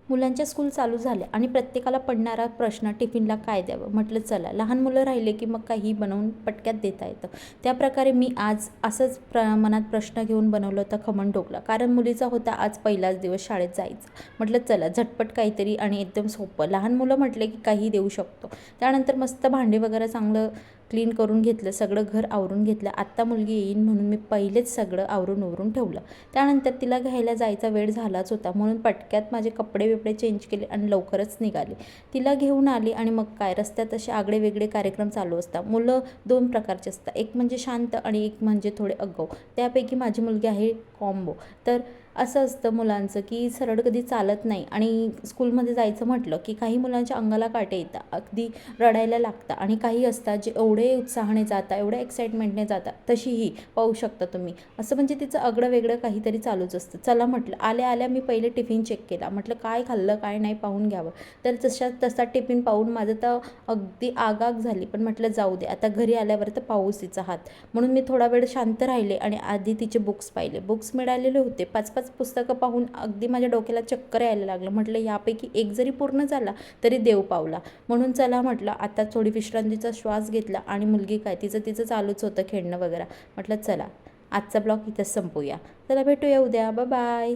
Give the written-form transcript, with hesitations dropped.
मुलांच्या स्कूल चालू झाल्या आणि प्रत्येकाला पडणारा प्रश्न टिफिनला काय द्यावं. म्हटलं चला लहान मुलं राहिले की मग काही बनवून पटक्यात देता येतं. त्याप्रकारे मी आज असंच मनात प्रश्न घेऊन बनवलं होतं खमण ढोकळा. कारण मुलीचा होता आज पहिलाच दिवस शाळेत जायचं. म्हटलं चला झटपट काहीतरी आणि एकदम सोपं. लहान मुलं म्हटले की काही देऊ शकतो. त्यानंतर मस्त भांडे वगैरे चांगलं क्लीन करून घेतलं, सगळं घर आवरून घेतलं. आत्ता मुलगी येईन म्हणून मी पहिलेच सगळं आवरून ठेवलं. त्यानंतर तिला घ्यायला जायचा वेळ झालाच होता म्हणून पटक्यात माझे कपडे बिपडे चेंज केले आणि लवकरच निघाले. तिला घेऊन आली आणि मग काय रस्त्यात असे आगळे वेगळे कार्यक्रम चालू असतात. मुलं दोन प्रकारचे असतात, एक म्हणजे शांत आणि एक म्हणजे थोडे आगाऊ. त्यापैकी माझी मुलगी आहे कॉम्बो. तर असं असतं मुलांचं की सरळ कधी चालत नाही आणि स्कूलमध्ये जायचं म्हटलं की काही मुलांच्या अंगाला काटे येतात, अगदी रडायला लागतं आणि काही असतात जे एवढे उत्साहाने जातात, एवढ्या एक्साइटमेंटने जातात. तशीही पाहू शकता तुम्ही. असं म्हणजे तिचं आगळं वेगळं काहीतरी चालूच असतं. चला म्हटलं आल्या आल्या मी पहिले टिफिन चेक केला. म्हटलं काय खाल्लं काय नाही पाहून घ्यावं. तर तसा टिफिन पाहून माझं तर अगदी आगाग झाली. पण म्हटलं जाऊ दे आता घरी आल्यावर तर पाहूच तिचा हात. म्हणून मी थोडा वेळ शांत राहिले आणि आधी तिचे बुक्स पाहिले. बुक्स मिळालेले होते. 5-5 पुस्तकं पाहून अगदी माझ्या डोक्याला चक्कर यायला लागलं. म्हटलं यापैकी एक जरी पूर्ण झाला तरी देव पावला. म्हणून चला म्हटलं आता थोडी विश्रांतीचा श्वास घेतला आणि मुलगी काय तिचं चालूच होतं खेळणं वगैरे. म्हटलं चला आजचा ब्लॉग इथंच संपूया. चला भेटूया उद्या. बाय.